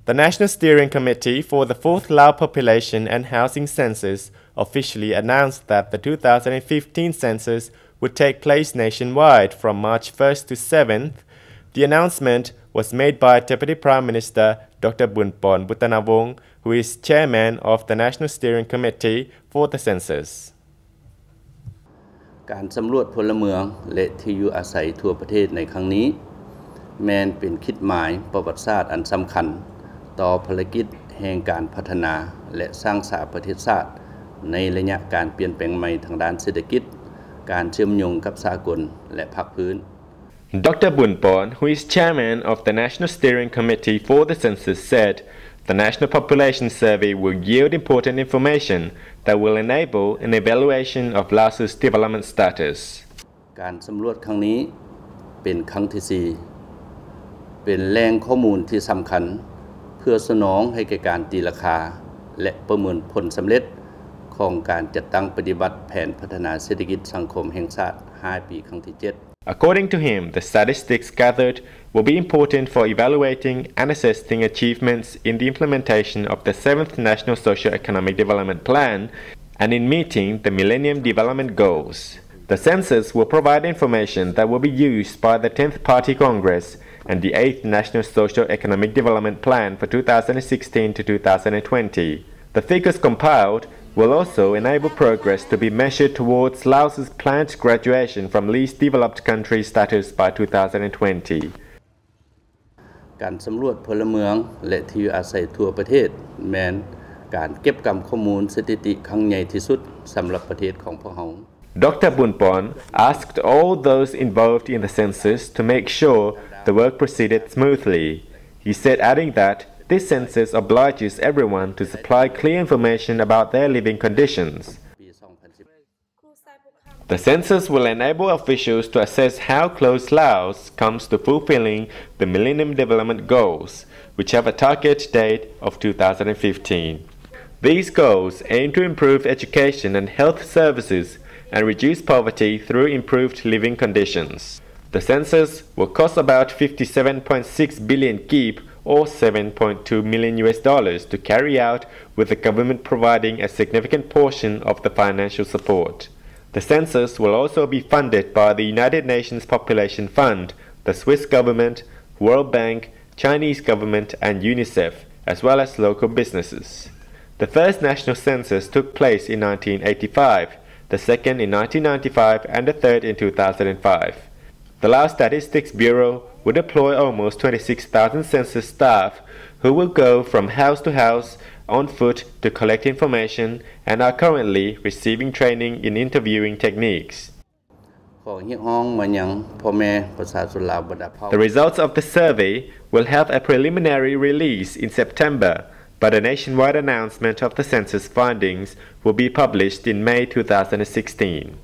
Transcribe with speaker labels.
Speaker 1: The National Steering Committee for the 4th Lao Population and Housing Census officially announced that the 2015 census would take place nationwide from March 1st to 7th. The announcement was made by Deputy Prime Minister Dr. Bounpone Bouttanavong, who is chairman of the National Steering Committee for the census.
Speaker 2: การสำรวจพลเมืองและที่อยู่อาศัยทั่วประเทศในครั้งนี้แม้นเป็นคิดหมายประวัติศาสตร์อันสำคัญต่อภารกิจแห่งการพัฒนาและสร้างสรรค์ประเทศชาติในระยะการเปลี่ยนแปลงใหม่ทางด้านเศรษฐกิจการเชื่อมโยงกับสากลและภาคพื้น
Speaker 1: Dr. Bounpone, who is chairman of the National Steering Committee for the census, said the National Population Survey will yield important information that will enable an evaluation of Laos's development status.
Speaker 2: การสำรวจครั้งนี้เป็นครั้งที่4เป็นแหล่งข้อมูลที่สำคัญเพื่อสนองให้แก่การตีราคาและประเมินผลสำเร็จของการจัดตั้งปฏิบัติแผนพัฒนาเศรษฐกิจสังคมแห่งชาติ5 ปีครั้งที่ 7
Speaker 1: According to him, the statistics gathered will be important for evaluating and assessing achievements in the implementation of the 7th National Socio-economic Development Plan and in meeting the Millennium Development Goals. The census will provide information that will be used by the 10th Party Congress and the 8th National Socio-economic Development Plan for 2016 to 2020. The figures compiled will also enable progress to be measured towards Laos's planned graduation from least developed country status by 2020.
Speaker 2: การสำรวจพลเมืองและที่อยู่อาศัยทั่วประเทศแม้นการเก็บกำข้อมูลสถิติครั้งใหญ่ที่สุดสำหรับประเทศของพวกเรา
Speaker 1: Dr. Bounpone asked all those involved in the census to make sure the work proceeded smoothly. He said, adding that this census obliges everyone to supply clear information about their living conditions. The census will enable officials to assess how close Laos comes to fulfilling the Millennium Development Goals, which have a target date of 2015. These goals aim to improve education and health services and reduce poverty through improved living conditions. The census will cost about 57.6 billion kip or $7.2 million to carry out, with the government providing a significant portion of the financial support. The census will also be funded by the United Nations Population Fund, the Swiss government, World Bank, Chinese government and UNICEF, as well as local businesses. The first national census took place in 1985, the second in 1995 and the third in 2005. The Laos Statistics Bureau will deploy almost 26,000 census staff who will go from house to house on foot to collect information and are currently receiving training in interviewing techniques. The results of the survey will have a preliminary release in September, but a nationwide announcement of the census findings will be published in May 2016.